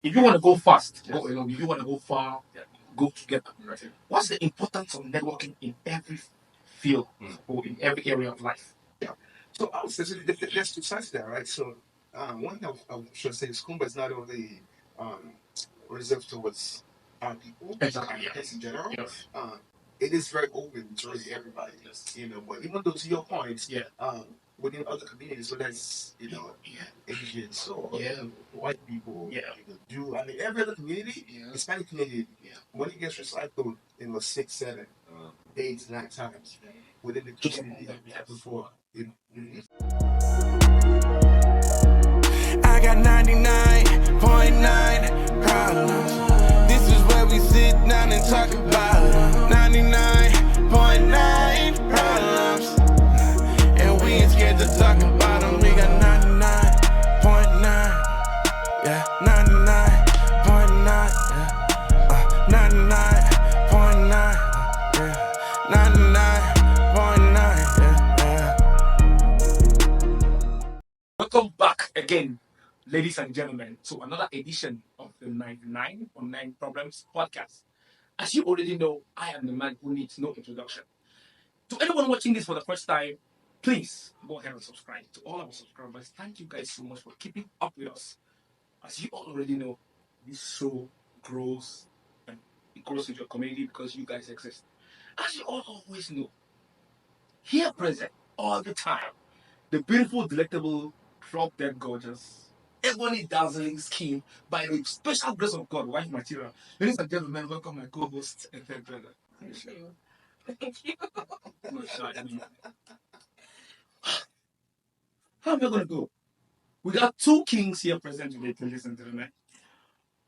If you want to go fast, go alone. If you want to go far, go together. What's the importance of networking in every field or in every area of life? So I would say there's two sides to that, right? So one thing I should say is Kumba is not only um, reserved towards our people, Exactly. Africans in general. Yeah. It is very open to really everybody, But even though to your point, Yeah. within other communities, whether it's Asians or white people, Jew, I mean every other community, Hispanic community, when it gets recycled, 6, 7, 8, 9 times within the community before. I got 99.9 problems. This is where we sit down and talk about 99.9 problems. And we ain't scared to talk about them. We got 99.9. Yeah, 99.9. Yeah, 99.9. Yeah, 99.9. Welcome back again, ladies and gentlemen, to another edition of the 99.9 Problems podcast. As you already know, I am the man who needs no introduction. To anyone watching this for the first time, please go ahead and subscribe. To all our subscribers, thank you guys so much for keeping up with us. As you all already know, this show grows and it grows into your community because you guys exist. As you all always know, here present all the time, the beautiful, delectable, drop dead gorgeous, ebony dazzling skin by the special grace of God, wife material. Ladies and gentlemen, welcome my co-host and third brother. Thank you. Thank you. No, sorry, I mean, how am I going to go? We got two kings here present today, ladies and gentlemen.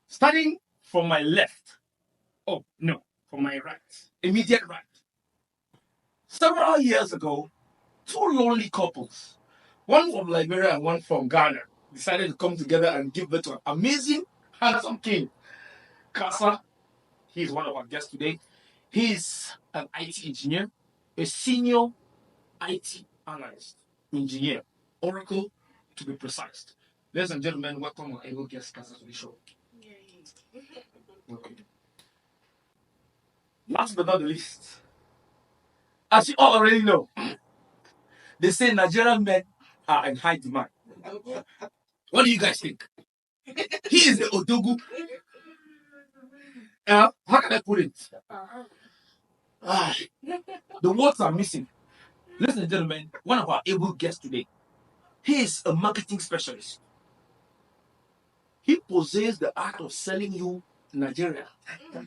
Starting from my left. Oh, no, from my right. Immediate right. Several years ago, two lonely couples, one from Liberia and one from Ghana, decided to come together and give birth to an amazing, handsome king. Kasa, he's one of our guests today. He's an IT engineer, a senior IT analyst, engineer, Oracle to be precise. Ladies and gentlemen, welcome our able guest Kasa to the show. Yay. Okay. Last but not the least, as you all already know, they say Nigerian men are in high demand. What do you guys think? He is the Odogu. How can I put it? The words are missing. Ladies and gentlemen, one of our able guests today, he is a marketing specialist. He possesses the art of selling you Nigeria,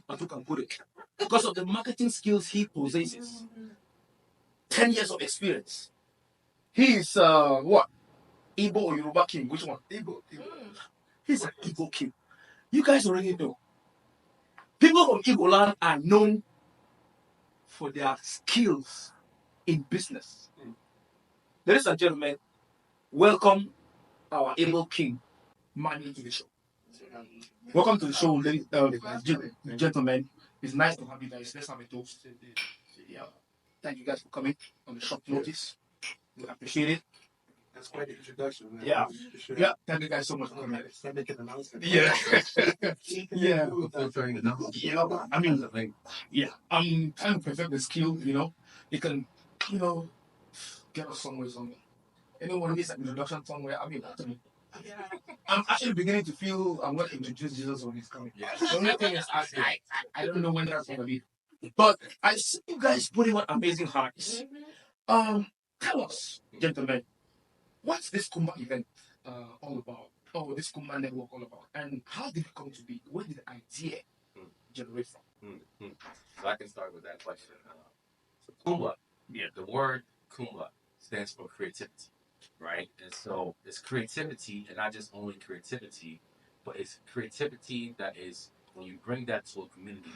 as you can put it, because of the marketing skills he possesses. 10 years of experience. He is what? Igbo or Yoruba king? Which one? Igbo. He's an Igbo king. You guys already know. People from Igbo land are known for their skills in business. Ladies and gentlemen, welcome our able king, Mani, to the show. Welcome to the show, ladies and gentlemen. It's nice to have you guys. Let's have a toast. Yeah. Thank you guys for coming on the short notice. We appreciate it. That's quite an introduction, man. Yeah. Yeah. Thank you guys so much for coming. Start making an announcement. Yeah. Yeah. Yeah. I mean, yeah. I'm trying to perfect the skill, It can, get us somewhere. Anyone needs an introduction somewhere, Yeah. I'm actually beginning to feel I'm going to introduce Jesus when he's coming. Yeah. The only thing is, I don't know when that's going to be. But I see you guys putting on amazing hearts. Tell us, gentlemen, what's this Kumba event all about? Oh, this Kumba network all about? And how did it come to be? Where did the idea generate from? So I can start with that question. So Kumba, the word Kumba stands for creativity, right? And so it's creativity, and not just only creativity, but it's creativity that is when you bring that to a community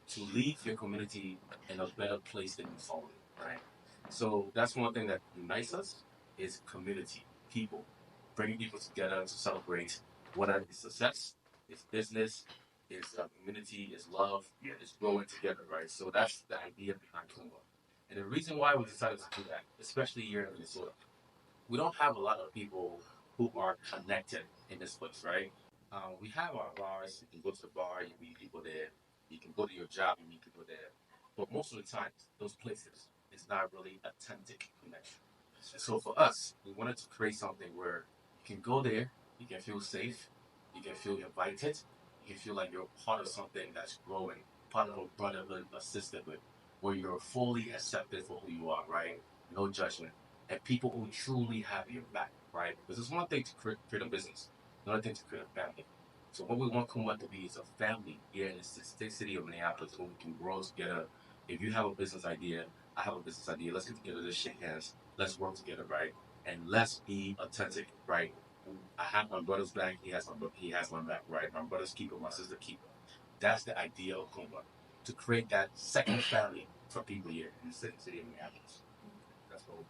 to leave your community in a better place than you found it, right? So that's one thing that unites us is community, people, bringing people together to celebrate whether it's success, it's business, it's community, it's love, it's growing together, right? So that's the idea behind Kumba. And the reason why we decided to do that, especially here in Minnesota, we don't have a lot of people who are connected in this place, right? We have our bars. You can go to the bar, you meet people there. You can go to your job, you meet people there. But most of the time, those places, it's not really authentic connection. So for us, we wanted to create something where you can go there, you can feel safe, you can feel invited, you can feel like you're part of something that's growing, part of a brotherhood, a sisterhood, where you're fully accepted for who you are, right? No judgment. And people who truly have your back, right? Because it's one thing to create a business, another thing to create a family. So what we want Kumba to be is a family here in the city of Minneapolis where we can grow together. If you have a business idea, I have a business idea. Let's get together, let's shake hands, let's work together, right? And let's be authentic, right? I have my brother's back, he has my back, right? My brother's keeper, my sister keeper. That's the idea of Kumba. To create that second family for people here in the city of Minneapolis. That's what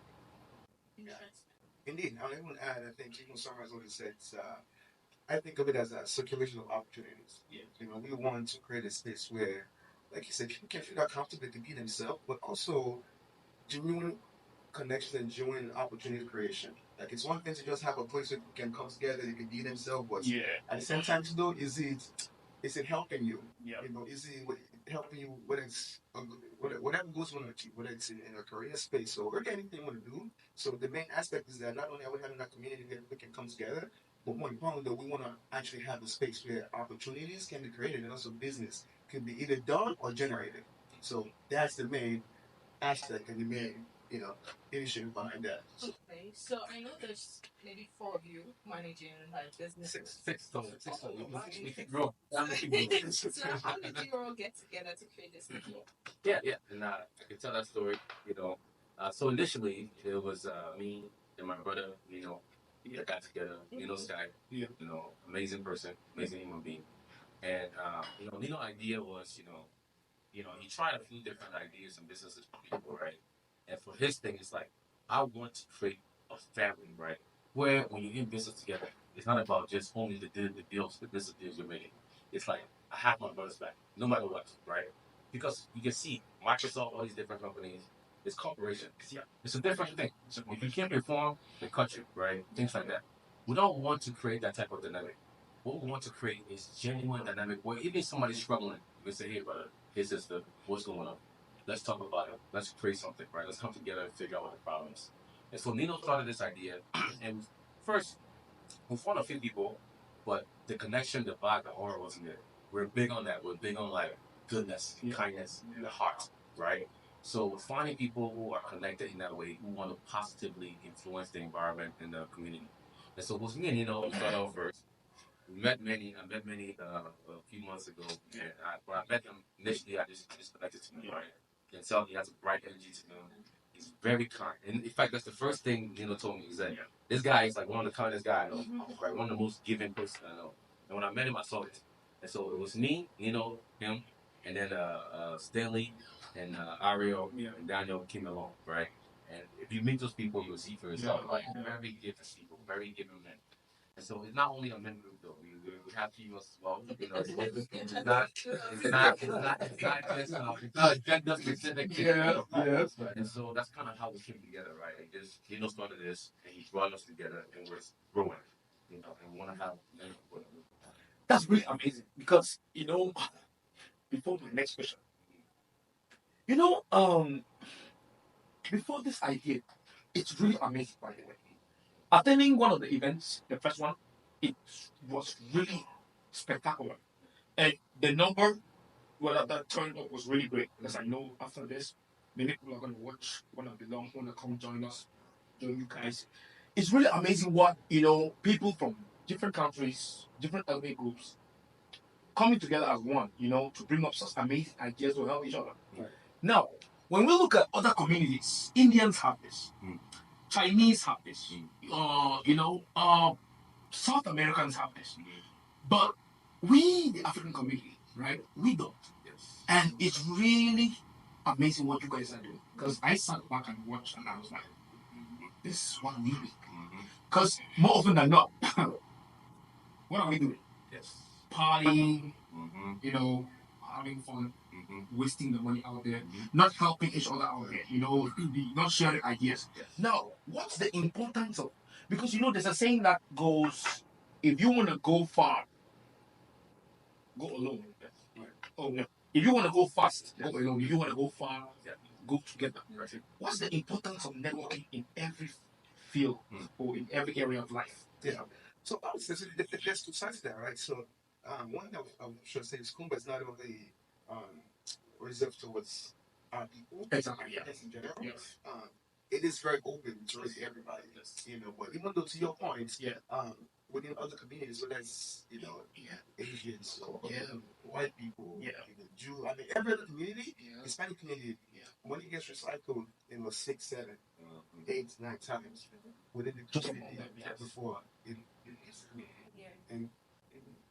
Indeed. I want to add, I think you can summarize what he said. I think of it as a circulation of opportunities. Yeah. We want to create a space where, like you said, people can feel comfortable to be themselves, but also genuine connection and genuine opportunity creation. Like it's one thing to just have a place where people can come together, they can be themselves, but at the same time, though, is it helping you? Yeah. Is it helping you whether it's whatever goes on with you, whether it's in a career space or anything you want to do. So the main aspect is that not only are we having that community where we can come together, but more importantly, though, we want to actually have a space where opportunities can be created and also business can be either done or generated. So that's the main aspect and the main, initiative behind that. Okay, so I know there's maybe four of you managing like businesses. six. We can grow. So how did you all get together to create this network? Yeah. And I can tell that story, So initially, it was me and my brother, that got together. This guy, amazing person, amazing human being. And, Nino's idea was, he tried a few different ideas and businesses for people, right? And for his thing, it's like, I want to create a family, right? Where when you're in business together, it's not about just only the deals, the business deals you're making. It's like, I have my brother's back, no matter what, right? Because you can see Microsoft, all these different companies, it's corporation. It's a different thing. So if you can't perform, they cut you, right? Things like that. We don't want to create that type of dynamic. What we want to create is genuine dynamic where even somebody's struggling, we say, hey, brother, hey, sister, what's going on? Let's talk about it. Let's create something, right? Let's come together and figure out what the problem is. And so Nino started this idea, and first, we found a few people, but the connection, the vibe, the aura wasn't there. We're big on that. We're big on like goodness, kindness, the heart, right? So finding people who are connected in that way, who want to positively influence the environment and the community. And so it was me and Nino who started out first. I met many a few months ago, and when I met him initially, I just connected to him, right? You can tell he has a bright energy to him. He's very kind, and in fact, that's the first thing told me is that this guy is like one of the kindest guys I know, right? One of the most giving person I know. And when I met him, I saw it, and so it was me, him, and then Stanley and Ariel and Daniel came along, right? And if you meet those people, you'll see for yourself, like very giving people, very giving men. And so it's not only a men group though. We have females as well. It's not gender specific. And so that's kind of how we came together, right? And just started this, and he brought us together, and we're growing. And we want to have men. That's really amazing because before my next question, you know, um, before this idea, it's really amazing by the way. Attending one of the events, the first one, it was really spectacular. And the number, well, that turned up was really great because I know after this, many people are going to watch, want to belong, want to come join us, join you guys. It's really amazing what, people from different countries, different ethnic groups coming together as one, to bring up such amazing ideas to help each other. Right. Now, when we look at other communities, Indians have this, Chinese have this, South Americans have this, but we, the African community, right, we don't. Yes. And it's really amazing what you guys are doing. Because I sat back and watched and I was like, this is what we do. Because more often than not, what are we doing? Yes. Partying, having fun, wasting the money out there, not helping each other out there, not sharing ideas. Yes. Now, what's the importance of, because there's a saying that goes, if you want to go far, go alone. Oh no. If you want to go fast, go alone. If you want to go far, go together. What's the importance of networking in every field or in every area of life? Yeah. So I would say there's two sides to that, right? So one that I should say is Kumba is not only reserved towards our people, Exactly. Yeah. in general. Yes. It is very open to really everybody. But even though to your point, within other communities, whether it's Asians or white people, Jew, I mean every other community, Hispanic community, when it gets recycled, 6, 7, 8, 9 times within the community before and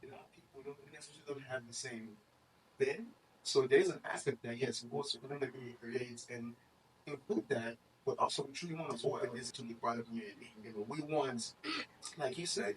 a lot of people don't necessarily don't have the same thing. So there's an aspect that yes, we also want to create and include that, but also we truly want to open this to the broader community. We want, like you said,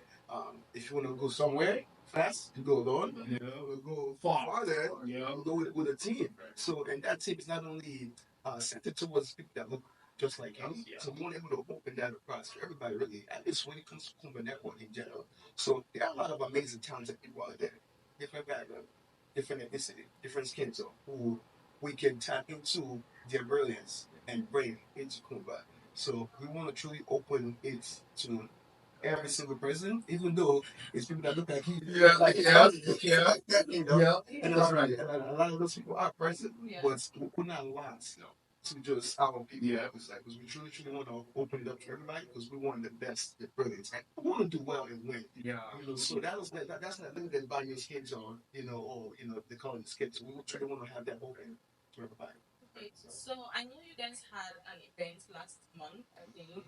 if you want to go somewhere fast, you go alone. We'll go farther. We'll go with a team. So and that team is not only centered towards people that look just like us. So we want able to open that across for everybody really, at least when it comes to Kuumba NetworK in general. So there are a lot of amazing talented people out there, different background, different ethnicity, different skin tone, who we can tap into their brilliance and bring into Kumba. So we want to truly open it to every single person, even though it's people that look like you. And that's right. And a lot of those people are present, but we're not lost to just our people. Because we truly want to open it up to everybody because we want the best, the brilliance. And we want to do well and win. So that's not limited by your skin tone, or the color of the skin. So we truly want to have that open to everybody. Okay, so I know you guys had an event last month, I think.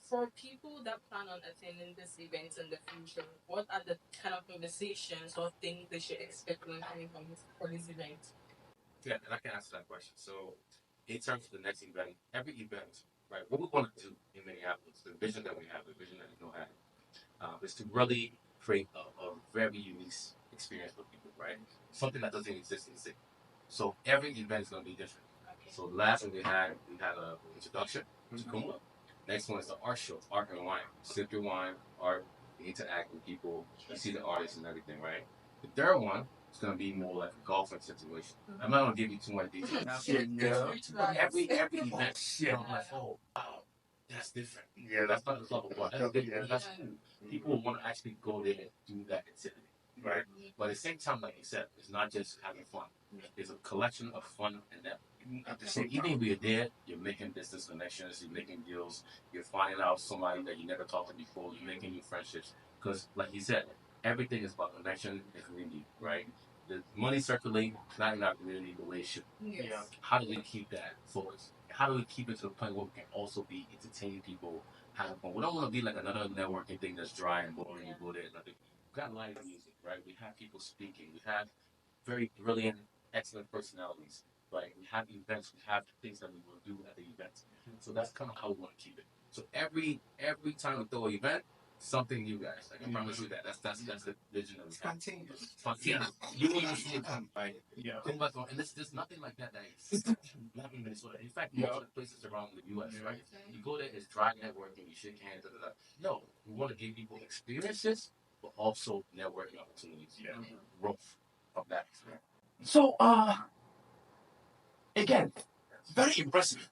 For people that plan on attending this event in the future, what are the kind of conversations or things they should expect when coming for this event? Yeah, and I can answer that question. So, in terms of the next event, every event, right, what we want to do in Minneapolis, the vision that we have, the vision that we know have, is to really create a very unique experience for people, right? Something that doesn't exist in the city. So every event is going to be different. So the last one we had an introduction to Kumba. Next one is the art show, art and wine. Sip your wine, art, you interact with people, you see the artists and everything, right? The third one is going to be more like a golfing situation. I'm not going to give you too much detail. Every event, I'm like, oh, wow, that's different. That's not the club of That's different. That's cool. People want to actually go there and do that activity, right? But at the same time, like you said, it's not just having fun. It's a collection of fun and that. So even if you're there, you're making business connections, you're making deals, you're finding out somebody that you never talked to before, you're making new friendships. Because, like you said, everything is about connection and community, right? The money circulating, not in our community the way it should. How do we keep that focused? How do we keep it to the point where we can also be entertaining people, having fun? We don't want to be like another networking thing that's dry and boring. You go there, nothing. We got live music, right? We have people speaking. We have very brilliant, excellent personalities. Right? We have events. We have things that we will do at the events. So that's kind of how we want to keep it. So every time we throw an event, something new, guys. I can promise you that. That's the vision of Spontaneous. You want to see it come, right? And there's nothing like that exists in Minnesota. In fact, most of the places around the U.S., right? You go there, it's dry networking. You shake hands. No, we want to give people experiences, but also networking opportunities. Growth of that experience. So, again, very impressive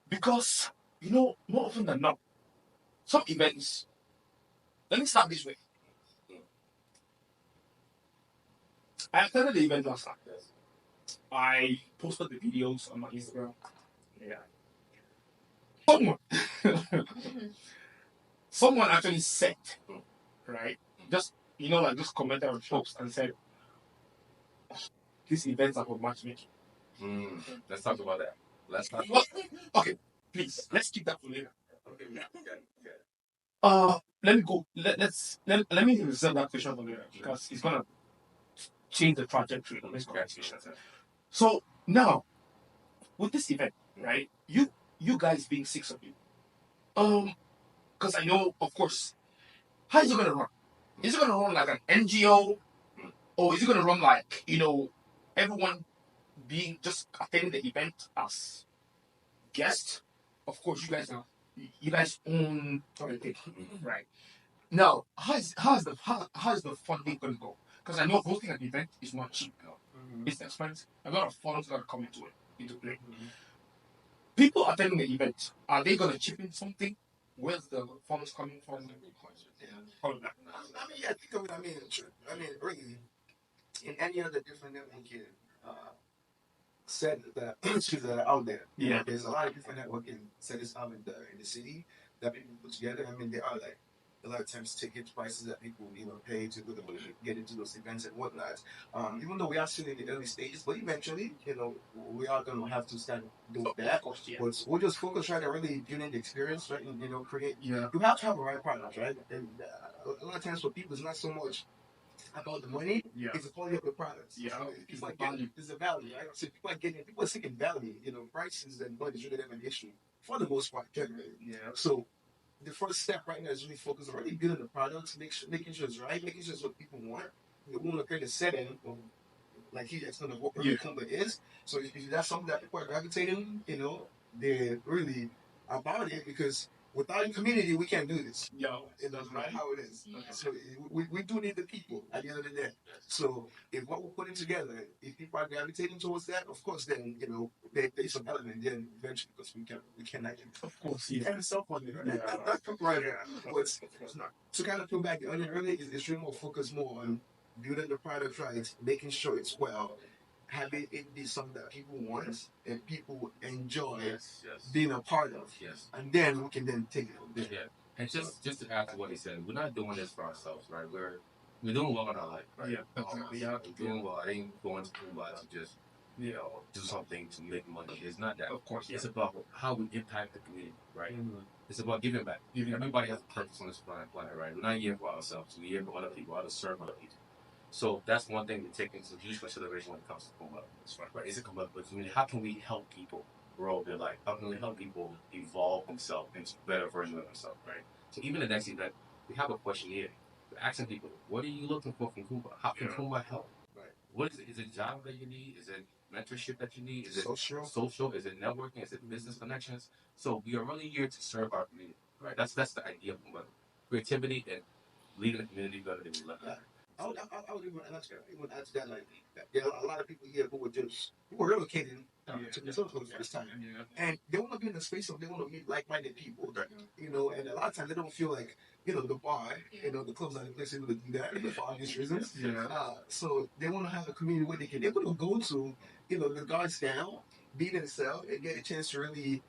because more often than not, some events. Let me start this way. I attended the event last night. I posted the videos on my Instagram. Someone actually said, right? Just just commented on post and said, "These events are for matchmaking." Let's talk about that. Let's talk. Okay, please. Let's keep that for later. Okay. Let me go. Let me reserve that question for later because it's gonna change the trajectory of this conversation. So now, with this event, right? You guys being 6 of you, because I know, of course, how is it gonna run? Is it gonna run like an NGO, or is it gonna run like everyone being just attending the event as guests? Of course, you guys own everything, right? Now, how's the funding gonna go? Because I know hosting an event is not cheap. It's expensive. A lot of funds that come into play. People attending the event, are they going to chip in something? Where's the funds coming from? All of that. I mean, yeah, think of it. I mean, really, in any other different networking set that excuse that are out there. You know, there's a lot of different networking settings out in the city that people put together. I mean, there are like a lot of times ticket prices that people pay to get into those events and whatnot. Even though we are still in the early stages, but eventually, we are going to have to start doing that. But we'll just focus right on really building the experience, right? And create. Yeah. You have to have the right product, right? And a lot of times for people, it's not so much about the money. It's the quality of the products. Yeah. It's like value. It's the value, right? So people are seeking value. Prices and money shouldn't have an issue for the most part, generally. Yeah. So the first step right now is really focus on really building the products, making sure it's right, making sure it's what people want. We want to create a setting of like he explained of what Kumba is. So if that's something that people are gravitating, they're really about it because without a community, we can't do this. That's right how it is. Yeah. So we do need the people at the end of the day. So if what we're putting together, if people are gravitating towards that, of course, then there's some element then eventually because we cannot. Of course, Yeah, and self-funded, right? That's right. But to kind of peel back the onion earlier, it's really more focused more on building the product right, making sure it's well, having it be something that people want and people enjoy being a part of. Yes. And then we can then take it from there. Yeah. And just to add to what he said, we're not doing this for ourselves, right? We're doing well in our life, right? Yeah, definitely. Yeah. We're doing well. I ain't going to Kumba to just do something to make money. It's not that. Of course, It's about how we impact the community, right? It's about giving back. Everybody has a purpose on this planet, right? We're not here for ourselves. We're here for other people, how to serve other people. So that's one thing to take into huge consideration when it comes to Kumba. Right? Is it Kumba? But how can we help people grow their life? How can we help people evolve themselves into a better version of themselves, right? So even the next event, we have a questionnaire. We're asking people, what are you looking for from Kumba? How can Kumba help? Right. What is it? Is it job that you need? Is it mentorship that you need? Is it Social? Is it networking? Is it business connections? So we are really here to serve our community, right? That's the idea of Kumba. Creativity and leading the community better than we left. I would even add to that, like, there are a lot of people here who were relocating to Minnesota for the first time. And they want to be in a space of, they want to meet like-minded people, and a lot of times they don't feel like, the bar, the clubs are the place able to do that for obvious reasons. So they want to have a community where they can able to go to, the guards down, be themselves, and get a chance to really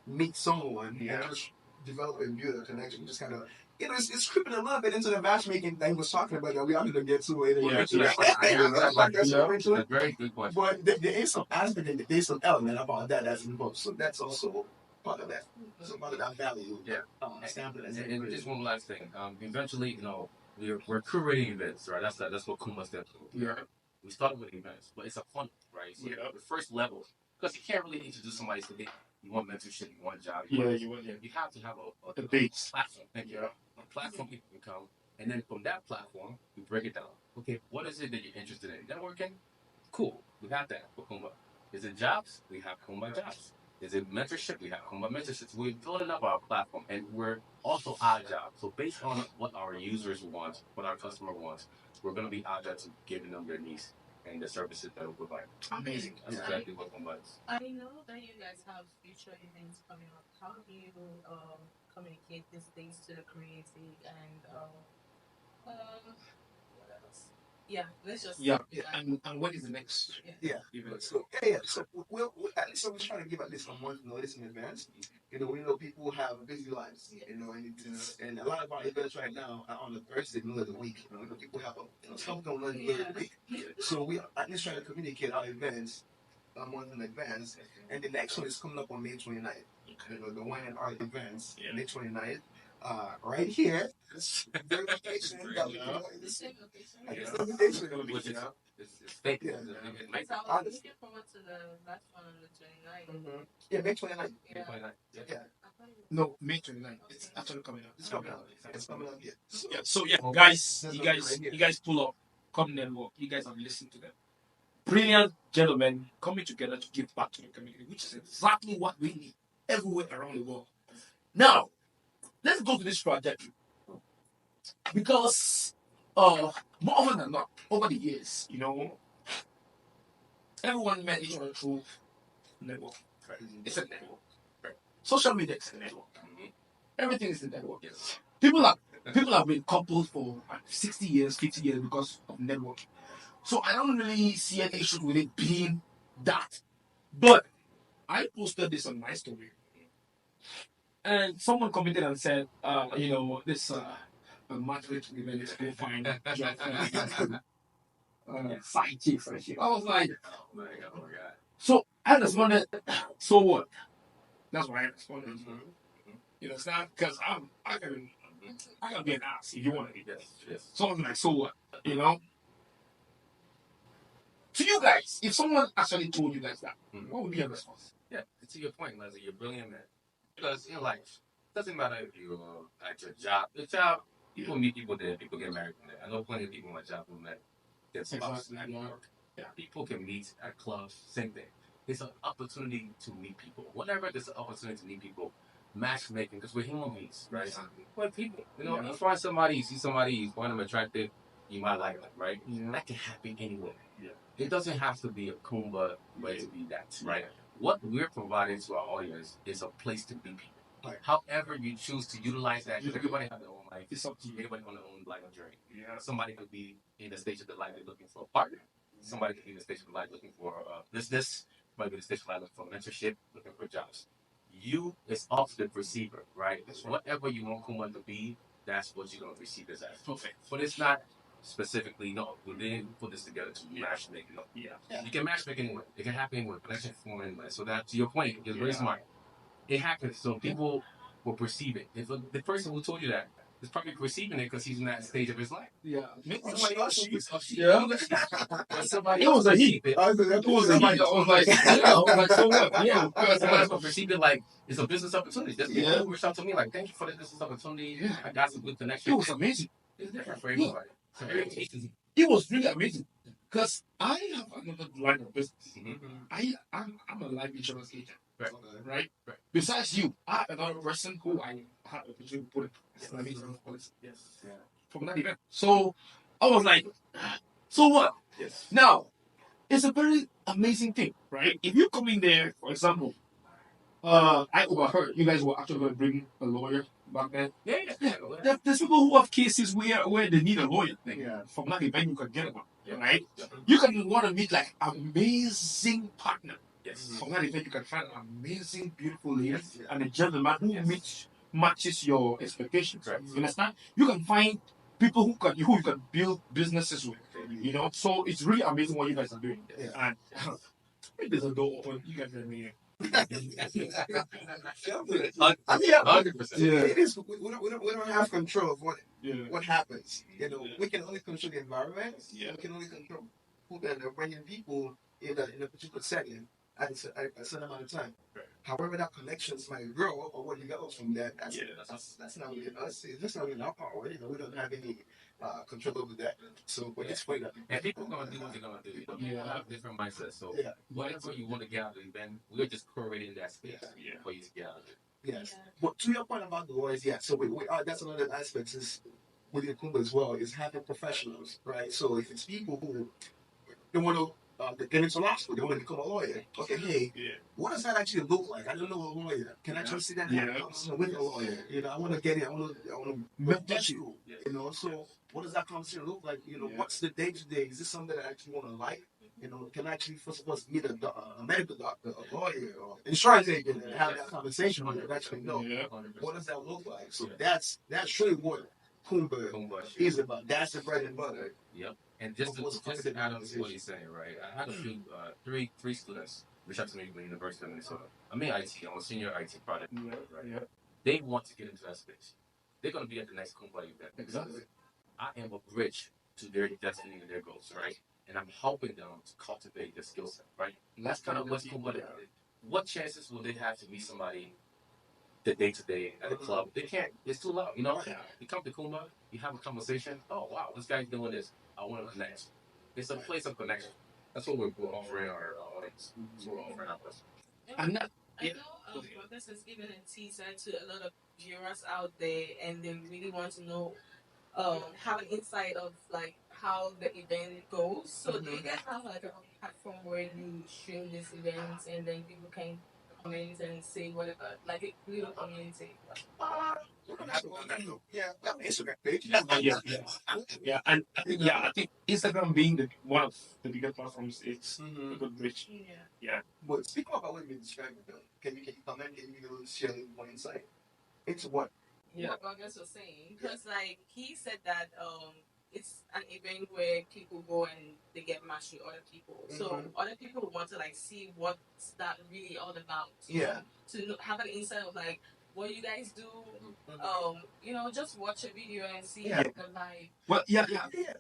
meet someone and just develop and build a connection. Just kind of, it's creeping a little bit into the matchmaking thing we was talking about that we are going to get to it. That's a very good question. But there is some aspect and there's some element about that that's involved. So that's also part of that. So part of that value. And just one last thing. Eventually, we're curating events, right? That's what Kumba stands for. Yeah. We started with events, but it's a fun, right? So the first level, because you can't really introduce somebody to you want mentorship, you want a job. You have to have a base platform. A platform people can come, and then from that platform, we break it down. Okay, what is it that you're interested in? Networking? Cool. We have that for Kumba. Is it jobs? We have Kumba jobs. Is it mentorship? We have Kumba mentorship. We're building up our platform, and we're also agile. So based on what our users want, what our customer wants, we're going to be agile to giving them their needs and the services that we provide. Amazing. That's exactly what Kumba is. I know that you guys have future events coming up. How do you communicate these things to the community and what else? Yeah, let's just and what is the next? Event? So we'll at least we're trying to give at least a month notice in advance. We know people have busy lives, and a lot of our events right now are on the Thursday middle of the week. People have stuff going on in the middle of the week. So we are at least trying to communicate our events a month in advance. And the next one is coming up on May 29th. The one in our events, May 29th. Right here. It's fake. So I'm looking forward to the last one on the 29th. Yeah, May 29th. Yeah. No, May 29th. It's actually coming up. It's coming up. Yeah. So guys, you guys pull up, come network. You guys have listened to them. Brilliant gentlemen coming together to give back to the community, which is exactly what we need everywhere around the world. Now, let's go to this project because more often than not, over the years, everyone met each other through network. Right? It's a network. Right? Social media is a network. Everything is a network. Yes. People have been couples for 60 years, 50 years because of networking. So I don't really see any issue with it being that. But I posted this on my story, and someone commented and said, this matchmaking event is still fine. Side chicks and shit. I was like, oh my god. So I responded, so what? That's what I responded. You understand? Because I can be an ass if you want to be. Yes. Someone's like, so what? You know? To you guys, if someone actually told you guys that, what would be your response? Yeah, to your point, Leslie, you're brilliant, man. Because in life, it doesn't matter if you're at your job. Your job, people meet people there, people get married there. I know plenty of people in my job who met their spouse at work. Yeah, people can meet at clubs, same thing. It's an opportunity to meet people. Whenever there's an opportunity to meet people, matchmaking, because we're human beings, right? We're people. You find somebody, you see somebody, you find them attractive, you might like them, right? Yeah. That can happen anywhere. Yeah. It doesn't have to be a Kumba way to be that, right? What we're providing to our audience is a place to meet people. Like, however you choose to utilize that, everybody has their own life. It's up to you. Everybody on their own life journey. Yeah. Somebody could be in the stage of their life they're looking for a partner. Somebody could be in the stage of life looking for business. Somebody could be in the stage of life looking for mentorship, looking for jobs. You is off the receiver, right? So whatever you want Kumba to be, that's what you're gonna receive as. Perfect. But it's not specifically, no, we didn't put this together to matchmake. No. Yeah. You can matchmake anywhere. It can happen anywhere. Connection form anywhere. So that, to your point, is very smart. It happens. So people will perceive it. If the person who told you that is probably perceiving it because he's in that stage of his life. Yeah. Somebody else yeah. Somebody else perceived it. It was somebody else was like, yeah, I was like, so what? Yeah. Somebody else perceived it like it's a business opportunity. That's people who reached out to me like, thank you for the business opportunity. Yeah. I got some good connection. It was amazing. It's different for everybody. So it was really amazing. Because I have another line of business. I'm a life insurance agent. Right? Besides you, I have another person who I had the opportunity to put in life insurance policy. Yes. Yeah. From that event. So I was like, so what? Yes. Now, it's a very amazing thing, right? If you come in there, for example, I overheard you guys were actually going to bring a lawyer back then. Yeah. There's people who have cases where they need a lawyer. Like, from that event, you can get one, right? You can want to meet like amazing partner. Yes. From that event, you can find an amazing, beautiful lady and a gentleman who matches your expectations. Right. You understand? You can find people who you can build businesses with. So it's really amazing what you guys are doing. And if there's a door open, you guys are me. 100%. Yeah. It is. We don't have control of what happens. We can only control the environment. Yeah. We can only control who can bring in people in a particular setting at a certain amount of time. Right. However, that connections might grow or what develops from that. That's not within us. That's not within our power. We don't have any control over that. So we just wait. And people are gonna do what they're gonna do. People have different mindsets. So whatever you want to get out of the event, we're just curating that space for you to get out of it. Yes. But to your point about the lawyers, so we that's another aspect is within Kumba as well, is having professionals, right? So if it's people who they want to get into law school, they want to become a lawyer. Okay, hey, what does that actually look like? I don't know a lawyer. Can I just see that happen with a lawyer? I want to get it. I want to met you. So what does that conversation look like? What's the day to day? Is this something that I actually want to like? Can I actually first of all meet a medical doctor, a lawyer, or insurance agent, and have that conversation with them? Actually, know what does that look like? So that's really what Kumba is about. That's the bread and butter. Yep. And just to add on to what he's saying, right? I had a few, three students reach out to me from the University of Minnesota. I'm in IT. I'm a senior IT product, right? Yeah. They want to get into that space. They're going to be at the next Kumba event. Exactly. I am a bridge to their destiny and their goals, right? And I'm helping them to cultivate their skill set, right? And that's kind of what's Kumba. What chances will they have to meet somebody the day to day at a club? They can't. It's too loud. You come to Kumba, you have a conversation. Oh wow, this guy's doing this. I want to connect. It's a place of connection. That's what we're offering our audience. That's what we're offering our listeners. I know this is even a teaser to a lot of viewers out there, and they really want to know have an insight of like how the event goes. So do you guys have like a platform where you stream these events and then people can comment and say whatever, like a little community? Yeah, Instagram page. And I think Instagram being one of the bigger platforms, it's a good bridge. Yeah. But speaking about what you described, can you comment? Can you share one insight into what? What August was saying, because like he said that it's an event where people go and they get matched with other people. So other people want to like see what's that really all about. Yeah. To have an insight of like what you guys do. Just watch a video and see Yeah. the live. Well, yeah.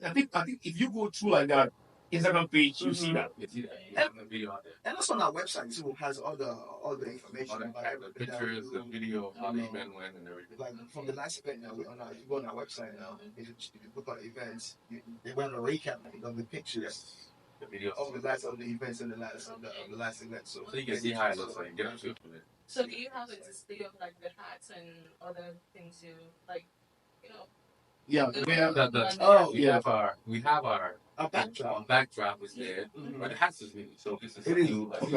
I think if you go through like that Instagram page, you see that. You see that? Yeah, the video out there. And also on our website too has all the information All the about the pictures, the video, how the event went, and everything. Like from the last event now, if you go on our website now, if you look at events, they went on a recap of the pictures. The video Of the events in the last event. So you can see how it looks like. Get up to it. So do you have a display of like the hats and other things you like, you know? Yeah, we have we have our backdrop is there, but the hats is new, so this is new. And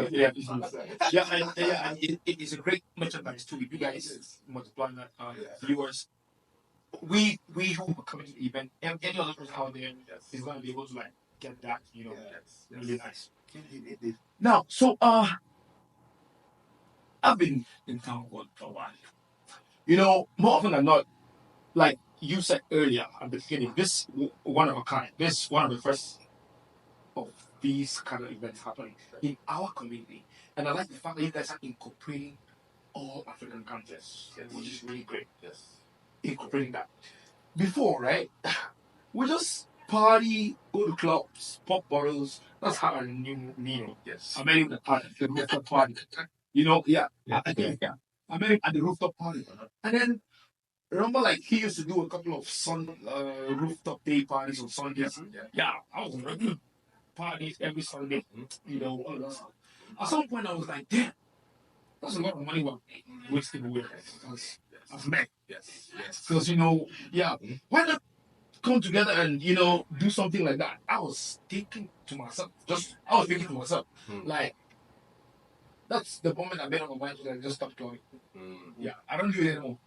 it is a great merchandise too. If you guys multiply that viewers, we who are coming to the event, and any other person out there is going to be able to like get that, really nice. Now, so I've been in town for a while. More often than not, like you said earlier at the beginning, this one of a kind. This one of the first of these kind of events happening in our community, and I like the fact that you guys are incorporating all African countries, which is really great. Yes, incorporating that. Before, right, we just party, go to clubs, pop bottles. That's how I knew Nino. yes. I met him at the rooftop party. I met him at the rooftop party, and then. Remember, like he used to do a couple of rooftop day parties on Sundays. Yeah, I was regular parties every Sunday. All that stuff. At some point, I was like, damn, that's a lot of money we're wasting away. As men. Yes. Because why not come together and do something like that? I was thinking to myself, like that's the moment I made up my mind to just stop going. Yeah, I don't do it anymore.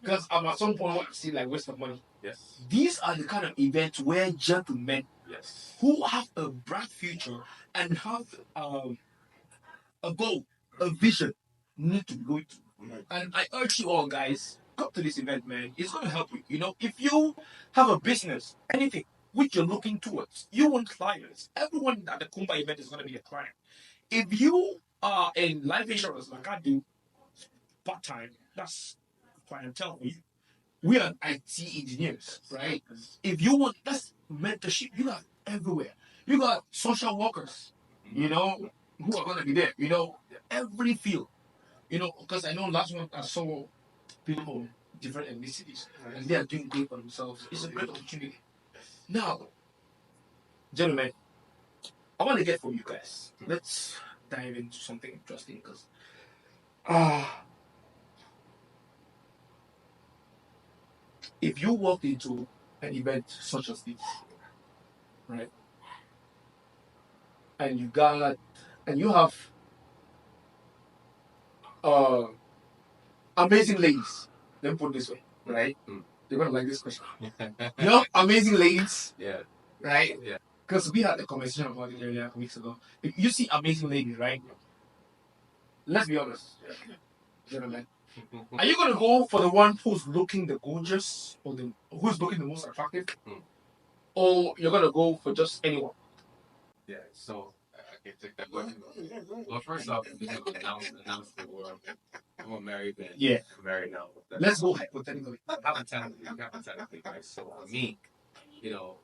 Because at some point, I see like waste of money. Yes. These are the kind of events where gentlemen who have a bright future and have a goal, a vision, need to go to. And I urge you all, guys, come to this event, man. It's going to help you. If you have a business, anything which you're looking towards, you want clients. Everyone at the Kumba event is going to be a client. If you are in life insurance, like I do, part time, that's clientele for you. We are IT engineers, right? If you want, that's mentorship. You got everywhere. You got social workers, who are going to be there. Every field. Because I know last month I saw people from different ethnicities, and they are doing great for themselves. It's a great opportunity. Now, gentlemen, I want to get from you guys. Let's dive into something interesting because if you walk into an event such as this, right, and you have amazing ladies, let me put it this way, right? They're gonna like this question. Amazing ladies, right? Yeah. Because we had a conversation about it earlier weeks ago. If you see amazing ladies, right? Let's be honest, gentlemen. Are you gonna go for the one who's looking the gorgeous or who's looking the most attractive, or you're gonna go for just anyone? Yeah. So I can take that question. Well, first off, announce the world. I'm a married man. Yeah. I'm married now. Let's go hypothetically. Hypothetically, right? So for me,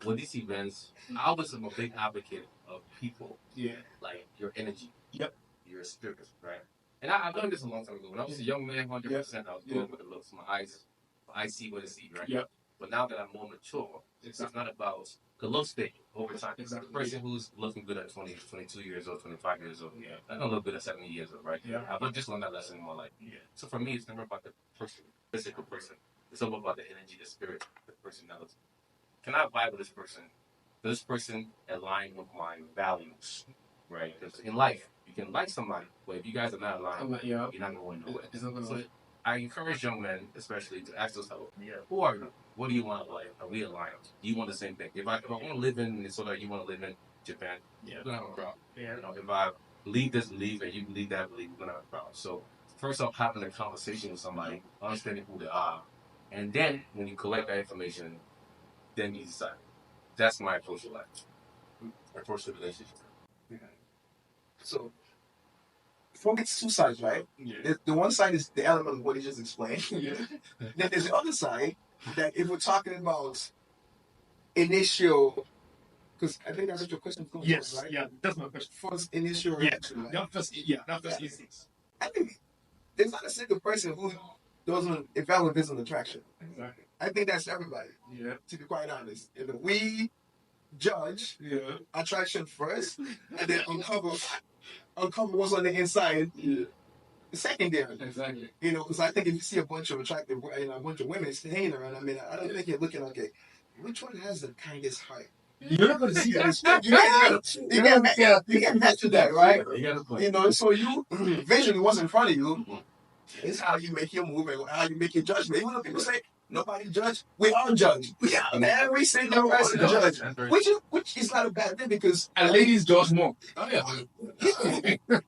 with these events, I was a big advocate of people. Yeah. Like your energy. Yep. Your spirit, right? And I've done this a long time ago. When I was a young man, 100%, I was going with the looks. My eyes, I see what I see, right? Yep. But now that I'm more mature, it's not about the looks thing over time. Exactly. The person who's looking good at 20, 22 years old, 25 years old, I don't look good at 70 years old, right? Yeah. I've just learned that lesson in my life. Yeah. So for me, it's never about the person, physical person. It's all about the energy, the spirit, the personality. Can I vibe with this person? Does this person align with my values? Right? Because in life, you can like somebody, but if you guys are not aligned, you're not going nowhere. So I encourage young men, especially, to ask themselves, who are you? What do you want to live? Are we aligned? Do you want the same thing? If I want to live in Minnesota, you want to live in Japan, we're gonna have a problem. You know, if I believe this belief and you believe that belief, we're gonna have a problem. So first off, having a conversation with somebody, understanding who they are, and then when you collect that information, then you decide. That's my approach to life. Approach to relationship. So, from its two sides, right? The one side is the element of what he just explained. Then there's the other side that if we're talking about initial, because I think that's what your question comes Yes, right? yeah, that's my question. First initial reaction. Right? That first instinct. I think there's not a single person who doesn't evaluate this an attraction. Exactly. I think that's everybody. Yeah. To be quite honest, we judge attraction first, and then uncover what's on the inside. Secondary. Exactly. You know, because I think if you see a bunch of attractive, a bunch of women hanging around, I mean, I don't think you're looking okay. Which one has the kindest heart? You're not going to see that. You can't match with that, right? You gotta put. You know, so you visually what's in front of you is how you make your move and how you make your judgment. Even though people say nobody judge, we all judge. Every single person judge, which is not a bad thing because And ladies judge more. Oh yeah.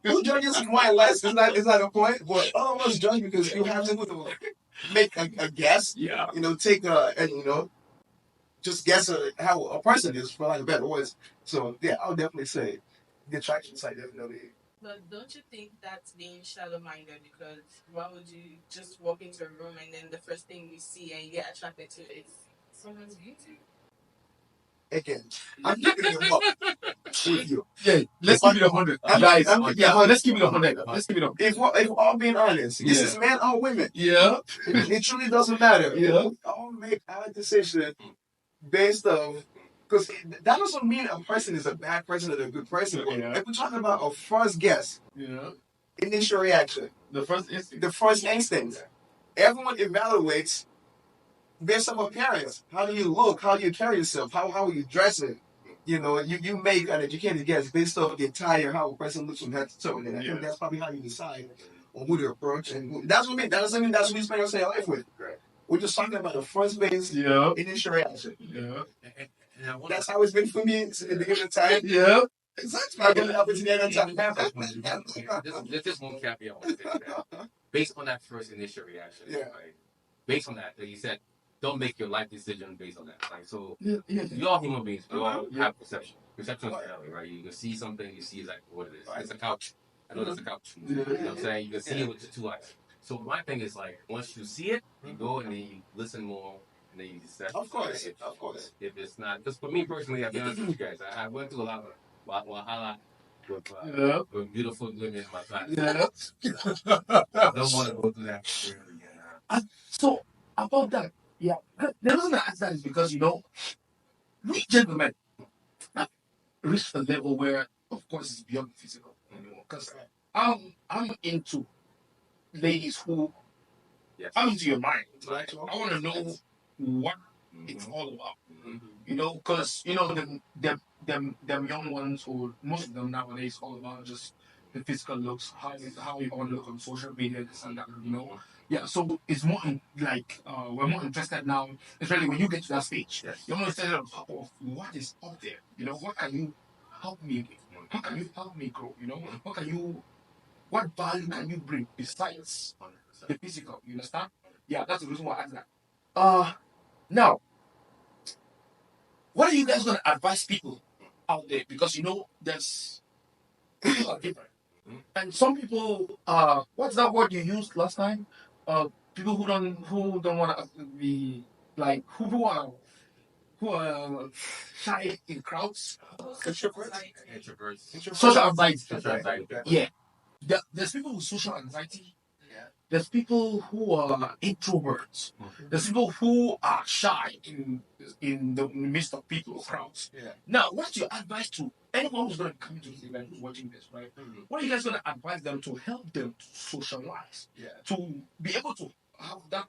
who judges one less is not a point. But all of us judge because you have to make a guess. Yeah. You know, take and you know, just guess how a person is for like a better words. So yeah, I'll definitely say the attraction side definitely. But don't you think that's being shallow-minded? Because why would you just walk into a room and then the first thing you see and you get attracted to is someone's beauty? Again, I'm keeping it up with you. Yeah, let's keep it 100. Guys, let's keep it 100. Let's keep it up. If we're all being honest, this is men or women. Yeah. It truly doesn't matter. Yeah. We all make our decision based on, because that doesn't mean a person is a bad person or a good person. Yeah. If we're talking about a first guess, initial reaction, The first instinct, everyone evaluates based on appearance. How do you look? How do you carry yourself? How are you dressing? You know, you make an educated guess based off the entire how a person looks from head to toe. And I think that's probably how you decide on who to approach. And that's what I mean. That doesn't mean that's what you spend your life with. We're just talking about the first base initial reaction. Yeah. And That's how it's been for me at the beginning of time. Yeah. Exactly. I been up to the end of time. There's just one caveat I want to say. Based on that first initial reaction, right? Based on that, like you said, don't make your life decision based on that. Like so, you all human beings. We all have perception. Perception is reality, right? You can see something, you see like what it is. It's a couch. I know that's a couch. You know what I'm saying? You can see it with your 2 eyes. So my thing is like once you see it, you go and then you listen more. And then you decide. Of course. If it's not, because for me personally, I've been honest with you guys. I went through a lot of wahala with beautiful women in my life. I don't want to go through that. So about that, the reason I ask that is because we gentlemen have reached a level where, of course, it's beyond physical. Because I'm into ladies who I'm into your mind. Right? I want to know what it's all about. Because them young ones, or most of them nowadays, all about just the physical looks, how you want to look on social media, this and that. Yeah. So it's more we're more interested now, especially when you get to that stage. You're more interested of what is up there. What can you help me with? How can you help me grow? What value can you bring besides the physical? You understand? Yeah, that's the reason why I asked that. Now, what are you guys going to advise people out there? Because there's people are different, and some people, what's that word you used last time? People who don't want to be like who are shy in crowds. Introverts. Social anxiety. Yeah. There's people with social anxiety. There's people who are introverts. There's people who are shy in the midst of people, crowds. Now, what's your advice to anyone who's going to come to this event, who's watching this, right? What are you guys going to advise them to help them to socialize, to be able to have that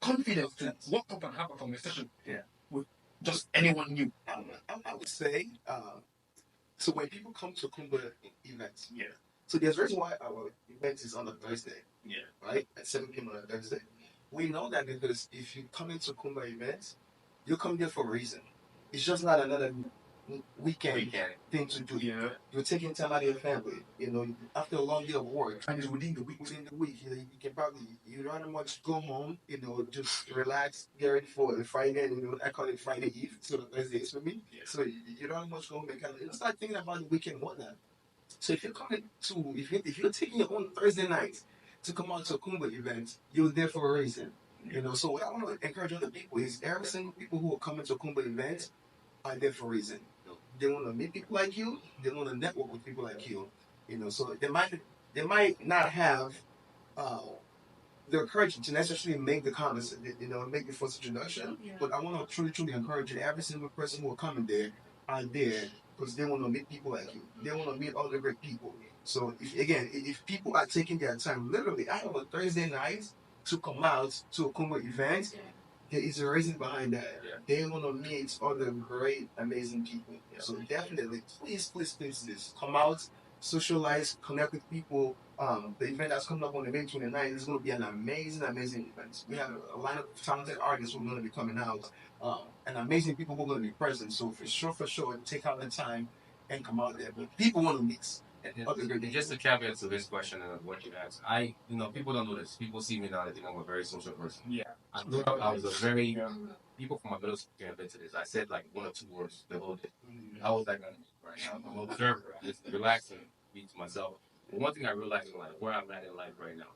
confidence to walk up and have a conversation Yeah. with just anyone new? I would say, so when people come to Kumba events, Yeah. so there's a reason why our event is on a Thursday, Yeah. right? At 7 p.m. on a Thursday. We know that because if you come into Kumba events, you come there for a reason. It's just not another weekend thing to do. Yeah. You're taking time out of your family. After a long day of work, And it's within the week. you can probably you don't much go home. Just relax, get ready for the Friday. And I call it Friday Eve, so the Thursday is for me. Yeah. So you don't much go home and kind of start thinking about the weekend and whatnot. So if you're taking your own Thursday night to come out to a Kumba event, you're there for a reason. So what I want to encourage other people is every single people who are coming to Kumba events are there for a reason. They want to meet people like you. They want to network with people like you. So they might not have uh, the courage to necessarily make the comments, make the first introduction. Yeah. But I want to truly encourage you. Every single person who are coming there are there because they want to meet people like you. They want to meet other great people. So if people are taking their time, literally, I have a Thursday night to come out to a Kumba event. There is a reason behind that. Yeah. They want to meet other great, amazing people. So definitely, please come out, socialize, connect with people. The event that's coming up on the May 29th is going to be an amazing event. We have a line of talented artists who are going to be coming out, and amazing people who are going to be present. So for sure, take out the time and come out there. But people want to meet. And just to caveat to this question and what you asked, people don't know this. People see me now, they think I'm a very social person. Yeah. I was a very, people from my middle school can't admit to this. I said like one or two words the whole day. I was that guy, right? I'm an observer. I just relax and be to myself. But one thing I realized in life, where I'm at in life right now,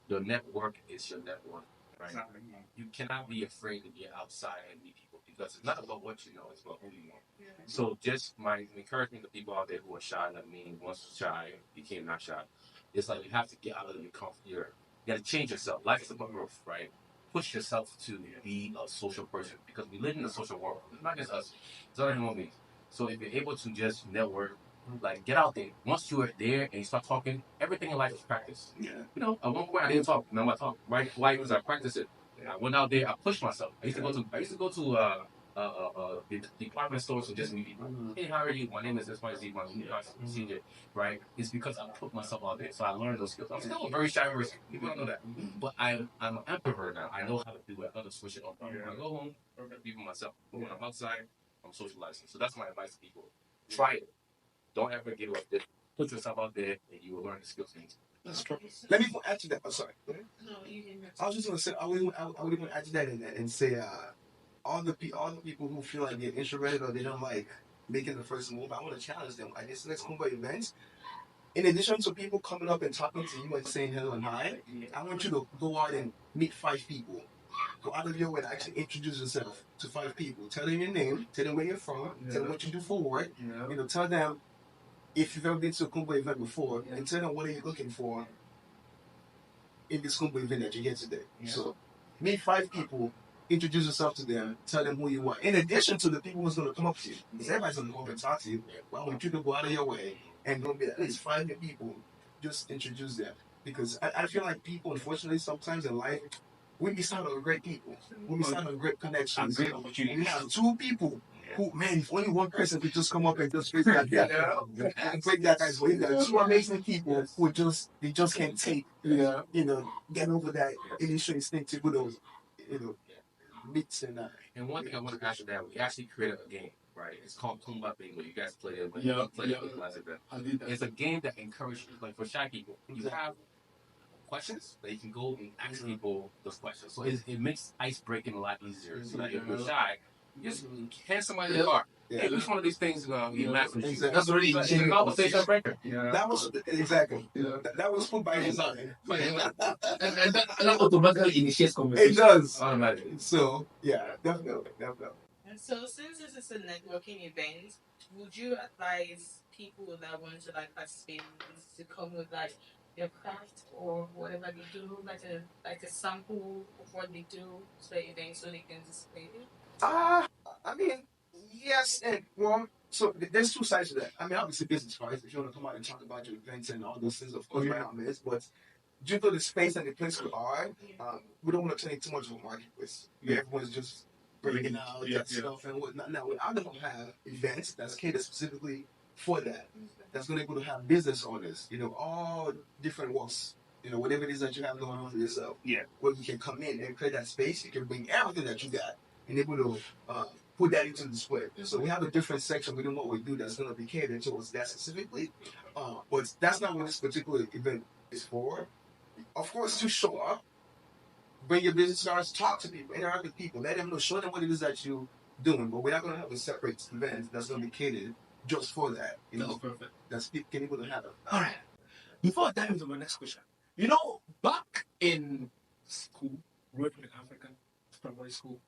your network is your network, right? Exactly. You cannot be afraid to get outside and meet people because it's not about what you know, it's about who you know. So just my encouragement to people out there who are shy like me, once shy, became not shy. It's like you have to get out of your comfort. You got to change yourself. Life is about growth, right? Push yourself to be a social person because we live in a social world. It's not just us. It's other human beings. So if you're able to just network, like get out there. Once you're there and you start talking, everything in life is practice. Yeah. At one point I didn't talk. Now I talk. Right? Why? Because I practice it. I went out there. I pushed myself. I used to go to the department stores and just meet people. Hey, how are you? My name is XYZ. My name is CJ. Right? It's because I put myself out there. So I learned those skills. I'm still a very shy person. People don't know that. But I'm an introvert now. I know how to do it. I know how to switch it up. When I go home, I'm be with myself. But when I'm outside, I'm socializing. So that's my advice to people. Try it. Don't ever give up. Just put yourself out there and you will learn the skills. That's true. Let me add to that. I'm sorry. No, you can. I was just going to say, I would even add to that and say, all the people who feel like they're introverted or they don't like making the first move, I want to challenge them. At this next Kumba event, in addition to people coming up and talking to you and saying hello and hi, I want you to go out and meet 5 people. Go out of your way to actually introduce yourself to 5 people. Tell them your name, tell them where you're from, tell them what you do for work. Tell them if you've ever been to a Kumba event before, and tell them what are you looking for in this Kumba event that you get today. So meet 5 people, introduce yourself to them, tell them who you are. In addition to the people who's going to come up to you, because everybody's going to come up and talk to you. Well, I want you to go out of your way and go meet at least 5 people, just introduce them. Because I feel like people, unfortunately, sometimes in life, we miss out on great people. We miss out on great connections. Great opportunities. We have 2 people who, man, if only one person could just come up and just break that guy, break that guy's way. There are 2 amazing people who just can't take, get over that initial instinctive, meets and And one thing I want to add to that, we actually created a game, right? It's called Kumba Bingo. You guys played it when you played it with last event. It's a game that encourages, like for shy people, you have questions that you can go and ask people those questions. So it makes ice breaking a lot easier. So that if you're shy, you just hand somebody the card. Hey, which one of these things you match with you? Exactly. That's already It's a conversation breaker. That was exactly. That was put by design. and that automatically initiates conversation. It does. Automatically. So definitely. And so, since this is a networking event, would you advise people that want to participate in this to come with their craft or whatever they do, like a sample of what they do to the event so they can display it? I mean, yes and well. So there's 2 sides to that. I mean, obviously business wise, if you want to come out and talk about your events and all those things, of course, by all means. But due to the space and the place we are, we don't want to turn it too much of a marketplace. Everyone's just bringing out that stuff and whatnot. Now, I don't have events that's catered specifically for that. That's going to be able to have business owners, all different walks, whatever it is that you have going on for yourself. Yeah. Where you can come in and create that space. You can bring everything that you got and able to put that into display. So we have a different section within what we do that's going to be catered towards that specifically. But that's not what this particular event is for. Of course, to show up, bring your business cards, talk to people, interact with people, let them know, show them what it is that you're doing. But we're not going to have a separate event that's going to be catered just for that. That's perfect. That's people can able to have it. All right. Before I dive into my next question, back in school, working in African primary school,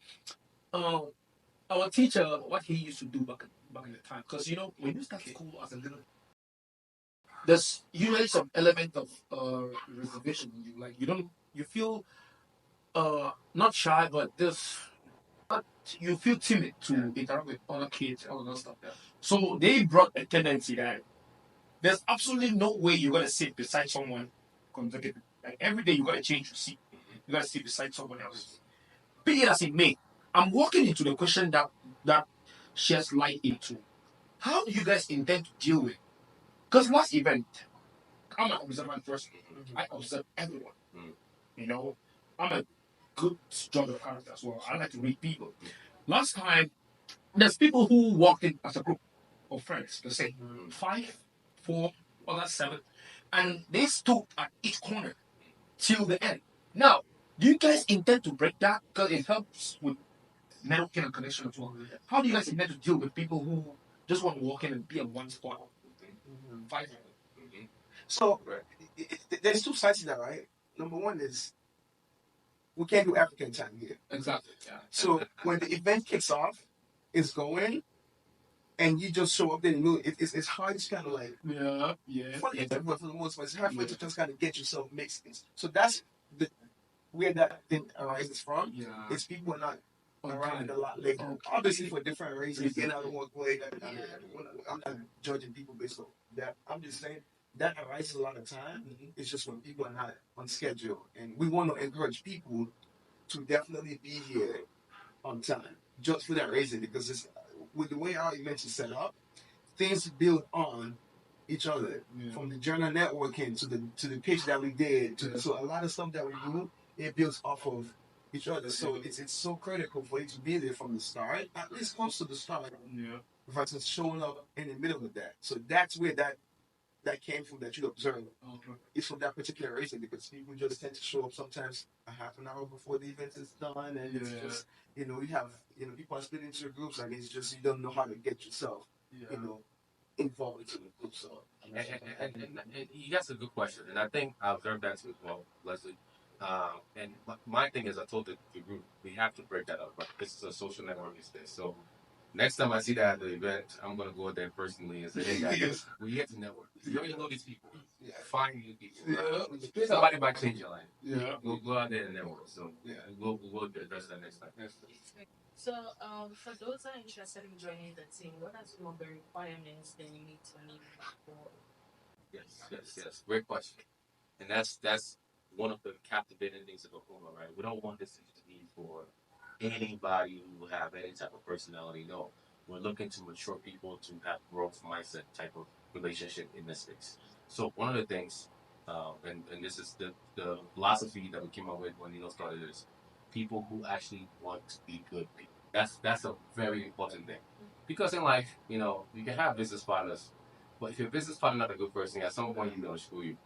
our teacher, what he used to do back in the time, because when you start school as a little, there's usually some element of reservation in you. Like you feel not shy, but you feel timid to interact with other kids and all that stuff. So they brought a tendency that there's absolutely no way you're gonna sit beside someone consecutively. Like every day you gotta change your seat. You gotta sit beside someone else. Be it as it may, I'm walking into the question that shares light into. How do you guys intend to deal with? Because last event, I'm an observant person. I observe everyone. I'm a good judge of character as well. I like to read people. Last time, there's people who walked in as a group of friends, let's say 5, 4, or that's 7, and they stood at each corner till the end. Now, do you guys intend to break that? Because it helps with networking and connection as well. How do you guys intend to deal with people who just want to walk in and be in one spot? 5. So there's two sides to that, right? Number one is we can't do African time here. Exactly. Yeah. So when the event kicks off, it's going, and you just show up there, it's hard to kind of like for the most part, it's hard for you to just kind of get yourself mixed in. So that's where that thing arises from. Yeah. It's people are not around a lot later. Obviously for different reasons. Again, I don't want to play that. I'm not judging people based on that. I'm just saying that arises a lot of time. It's just when people are not on schedule, and we want to encourage people to definitely be here on time, just for that reason, because it's with the way our events are set up, things build on each other. From the journal networking to the pitch that we did, so a lot of stuff that we do, it builds off of each other. So it's so critical for you to be there from the start, at least close to the start, versus showing up in the middle of that. So that's where that came from, that you observe. It's for that particular reason, because people just tend to show up sometimes a half an hour before the event is done, and it's just you have people are split into your groups, and it's just you don't know how to get yourself involved into the group. So and that's a good question, and I think I observed that too as well, Leslie. And my thing is, I told the group we have to break that up. Right? This is a social networking space, so next time I see that at the event, I'm gonna go there personally and say, "Hey guys, we have to network. You already know these people. Find new people. Somebody might change your life. We'll go out there and network. So we'll address that next time." So, for those that are interested in joining the team, what are some of the requirements that you need to meet for? Yes. Great question. And that's one of the captivating things of Kumba, right? We don't want this to be for anybody who have any type of personality. No, we're looking to mature people to have growth mindset type of relationship in this space. So one of the things, and this is the philosophy that we came up with when started is people who actually want to be good people. That's a very important thing, because in life, you can have business partners. But if your business partner not a good person, at some point he's gonna screw you.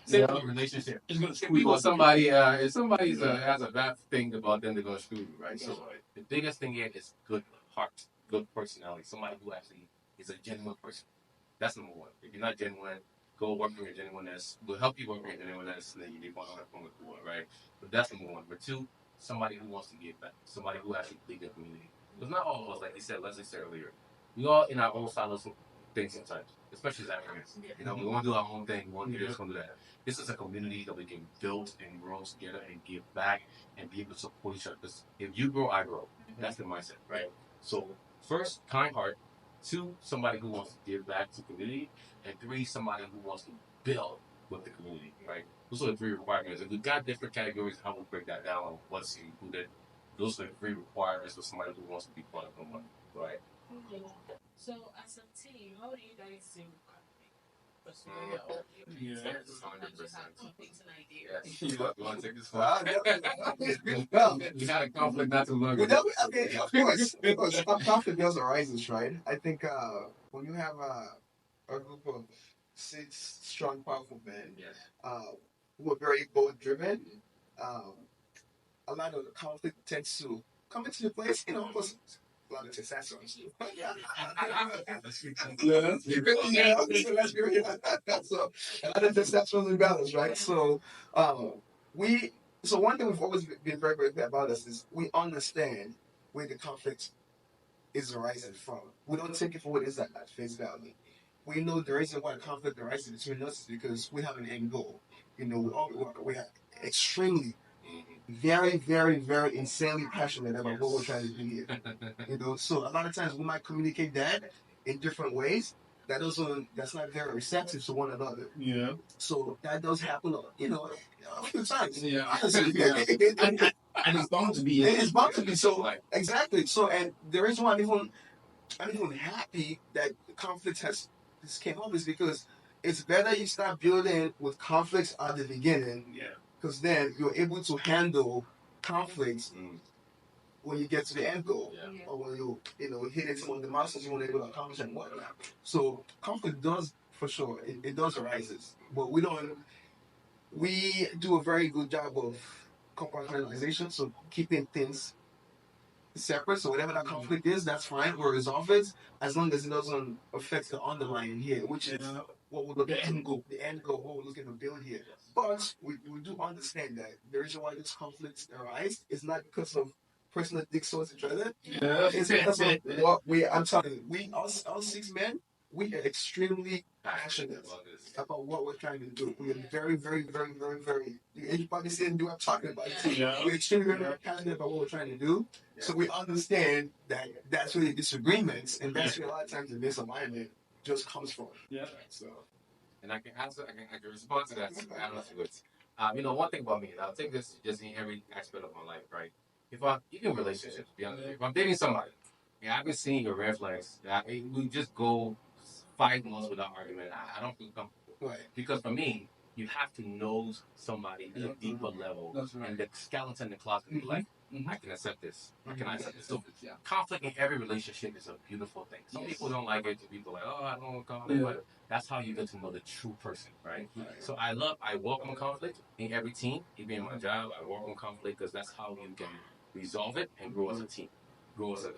Same with relationship. It's gonna screw you. Somebody, if somebody has a bad thing about them, they're gonna screw you, right? So the biggest thing here is good heart, good personality. Somebody who actually is a genuine person. That's number one. If you're not genuine, go work on your genuineness. We'll help you work on your genuineness, and then you want to have fun with the world, right? But that's number one. Number two, somebody who wants to give back. Somebody who actually lead their community. Because not all of us, like you said, Leslie said earlier, we all in our own silos things sometimes, especially as Africans. We want to do our own thing. We want to do this, we want to do that. This is a community that we can build and grow together and give back and be able to support each other. Because if you grow, I grow. That's the mindset, right? So first, kind heart. 2, somebody who wants to give back to the community. And 3, somebody who wants to build with the community, right? Those are the three requirements. If we've got different categories, how we break that down, what's included, those are the three requirements for somebody who wants to be part of the one, right? So, as a team, how do you guys deal with conflict? Because sometimes you have conflicting ideas. You want to take this one? We had a conflict not too long ago. Okay, of course. Of course. Conflict does arises, right? I think when you have a group of 6 strong, powerful men who are very goal driven, a lot of the conflict tends to come into the place, of course, a lot of testosterone. Yeah. Let's be real. So, a lot of testosterone and balance, right? So, we, so one thing we've always been very, very clear about us is we understand where the conflict is arising from. We don't take it for what it is at face value. We know the reason why conflict arises between us is because we have an end goal. We are extremely, very, very, very insanely passionate about what we're trying to do here. So a lot of times we might communicate that in different ways. That's not very receptive to one another. Yeah. So that does happen, a few times. Yeah. Honestly, yeah. And it's bound to be. It's bound to be. So exactly. So, and the reason why I'm even happy that the conflict this came up is because it's better you start building with conflicts at the beginning. Yeah. Because then you're able to handle conflicts when you get to the end goal, or when you hit some of the milestones you want to able to accomplish and whatnot. So conflict does, for sure, it does arises, but we do a very good job of compartmentalization, so keeping things separate. So whatever that conflict is, that's fine. We'll resolve it as long as it doesn't affect the underlying here, which is what we're looking the end goal, what we're looking to build here. But we do understand that the reason why these conflicts arise is not because of personal dick towards each other. Yeah. It's because of what I'm telling you, all 6 men, we are extremely passionate about what we're trying to do. We are very, very, very, very, very. You probably see do I'm talking about. Yeah. We're extremely very, very passionate about what we're trying to do. So we understand that that's where the disagreements and that's where a lot of times the misalignment just comes from. Yeah. So. And I can answer, I can respond to that. I don't know if it's, one thing about me, and I'll take this just in every aspect of my life, right? Even relationships, be honest, if I'm dating somebody, I've been seeing your red flags. We just go 5 months without argument. I don't feel comfortable. Right. Because for me, you have to know somebody at a deeper level. That's right. And the skeleton in the closet be like, I can accept this. I can accept this. So conflict in every relationship is a beautiful thing. Some people don't like it. Some people are like, oh, I don't want conflict. But that's how you get to know the true person, right? So I welcome conflict in every team. Even in my job, I welcome conflict because that's how you can resolve it and grow as a team. Grow as a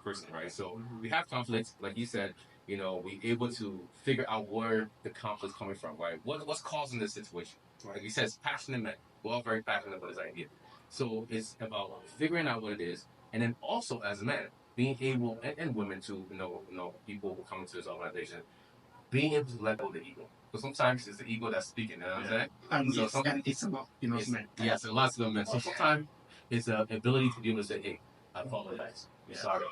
person, right? So we have conflicts, like you said, we're able to figure out where the conflict's coming from, right? What's causing this situation? Right? Like you said, it's passionate men. We're all very passionate about this idea. So it's about figuring out what it is, and then also as men, being able, and women too, people who come into this organization, being able to let go of the ego. Because sometimes it's the ego that's speaking, you know what I'm saying? And it's about, men. Yes, and lots of them men. So sometimes it's the ability to be able to say, hey, I apologize. I'm sorry.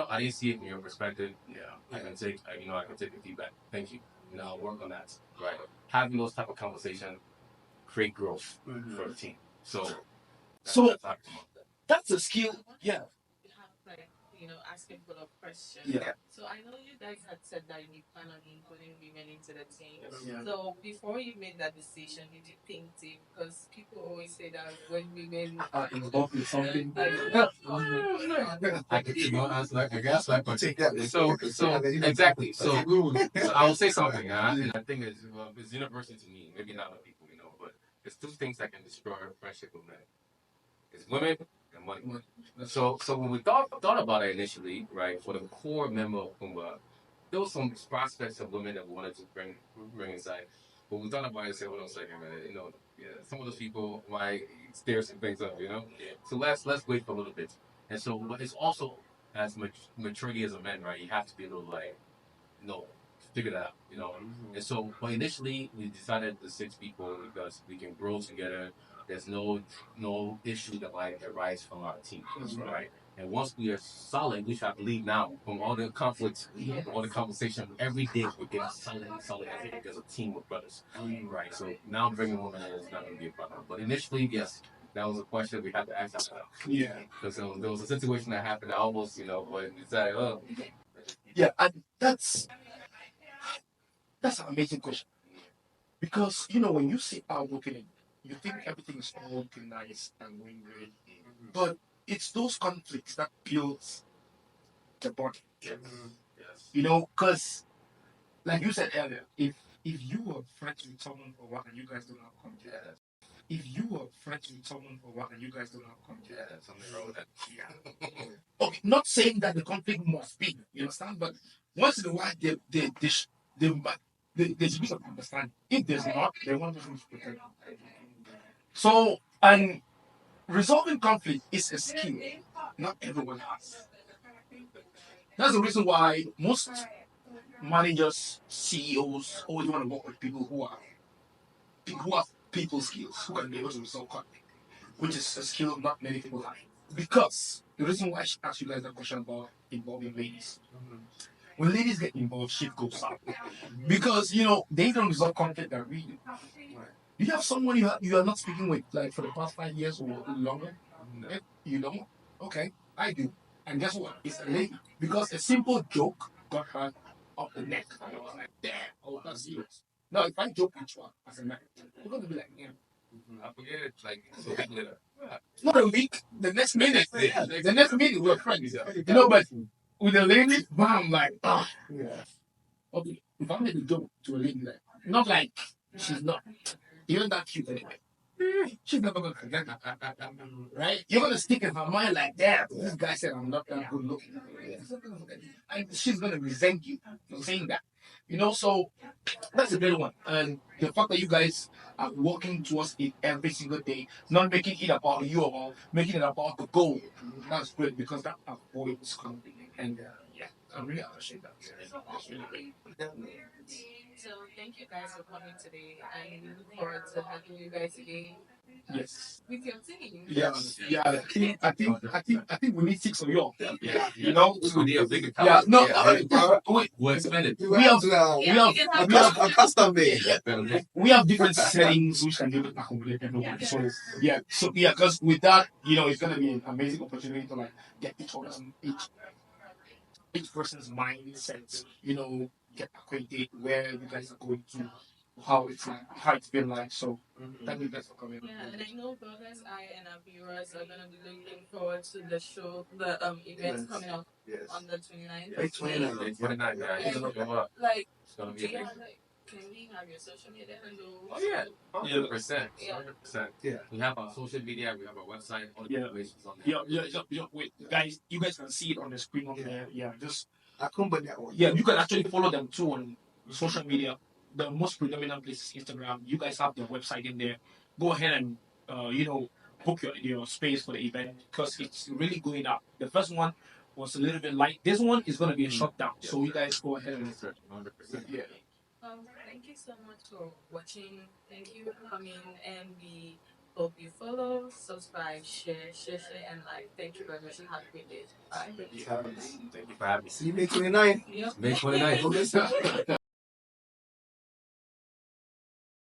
I didn't see it from your perspective. Yeah. I can take the feedback. Thank you. I'll work on that. Right. Having those type of conversations create growth for the team. So that's a skill. Yeah. Asking people a question. Yeah. So I know you guys had said that you plan on including women into the team. Yeah. So before you made that decision, did you think deep? Because people always say that when women are involved in something, I guess I could take that. So exactly. So I will say something, and I think it's universal to me. Maybe not other people, but there's 2 things that can destroy friendship with men. It's women and money. So when we thought about it initially, right, for the core member of Kumba, there was some prospects of women that we wanted to bring inside. But we thought about it and said, hold on a second, man, some of those people might stir some things up, So let's wait for a little bit. And so, but it's also as maturity as a man, right? You have to be a little figure that out, And so, but initially we decided the 6 people because we can grow together. There's no issue that might arise from our team, right? And once we are solid, which I believe now, from all the conflicts, all the conversation, every day we're getting solid every day. There's a team of brothers, right? So now bringing women in is not going to be a problem. But initially, yes, that was a question we had to ask ourselves. Yeah. Because there was a situation that happened that almost, but it's like, oh. Yeah, and that's an amazing question. Because, when you sit out looking in, you think everything is all looking nice and going great. But it's those conflicts that builds the body. Yes. Because, like you said earlier, if you were friends with someone for a while and you guys don't have conflict, if you were friends with someone for a while and you guys don't have conflict, Something wrong with that. yeah. Okay, not saying that the conflict must be, you understand, but once in a while there should be some understanding. If there's not, then one person should protect. So, and resolving conflict is a skill not everyone has. That's the reason why most managers, CEOs always want to work with people who have people skills, who can be able to resolve conflict, which is a skill not many people have. Because the reason why I asked you guys that question about involving ladies. When ladies get involved, shit goes up. Because, they don't resolve conflict that we do. You have someone you are not speaking with, like, for the past 5 years or longer? No. You don't? Okay, I do. And guess what? It's a lady. Because a simple joke got her up the neck. And I was like, damn, that's serious. Now, if I joke with you as a man, you're going to be like, yeah. I forget it, like, so a week later. Not a week, the next minute. The next minute, we're friends. But with a lady, bam, like, yeah. Okay, if I made a joke to a lady, like, not like she's not even that cute anyway. She's never gonna forget that, right? You're gonna stick in her mind like, damn, this guy said I'm not that good looking. And she's gonna resent you for saying that. So that's a good one. And the fact that you guys are working towards it every single day, not making it about you or making it about the goal, that's great because that avoids conflict. And yeah, I really appreciate that. That's really great. So thank you guys for coming today, and we look forward to having you guys again. Yes. With your team. Yeah. I think we need 6 of y'all. Yeah. We need a bigger Yeah. No. We'll expand it. We have a custom made. we have different settings which can able to accommodate everyone. So because with that, it's gonna be an amazing opportunity to like get each person's mindset, get acquainted where you guys are going to, how it's been like. So thank you guys for coming. Yeah, and I know brothers, I and our viewers are gonna be looking forward to the show, the events coming up on the 29th. 29th, yeah. Like, It's gonna be do you amazing. have, can we have your social media handle? Oh yeah, 100%. Yeah. 100%. Yeah. We have our social media, we have our website, all the Yeah. information is on there. Yeah. Wait, guys, you guys can see it on the screen on there. Yeah, just Kumba NetworK. yeah, you can actually follow them too on social media. The most predominant place is Instagram. You guys have their website in there. Go ahead and book your space for the event because it's really going up. The first one was a little bit light. This one is going to be a shutdown. So you guys go ahead and 100%. yeah. Thank you so much for watching. Thank you for coming, and we hope you follow, subscribe, share, and like. Thank you very much, and have a great day. Bye. Thank you for having me. See you May 29th. Yep. May 29th.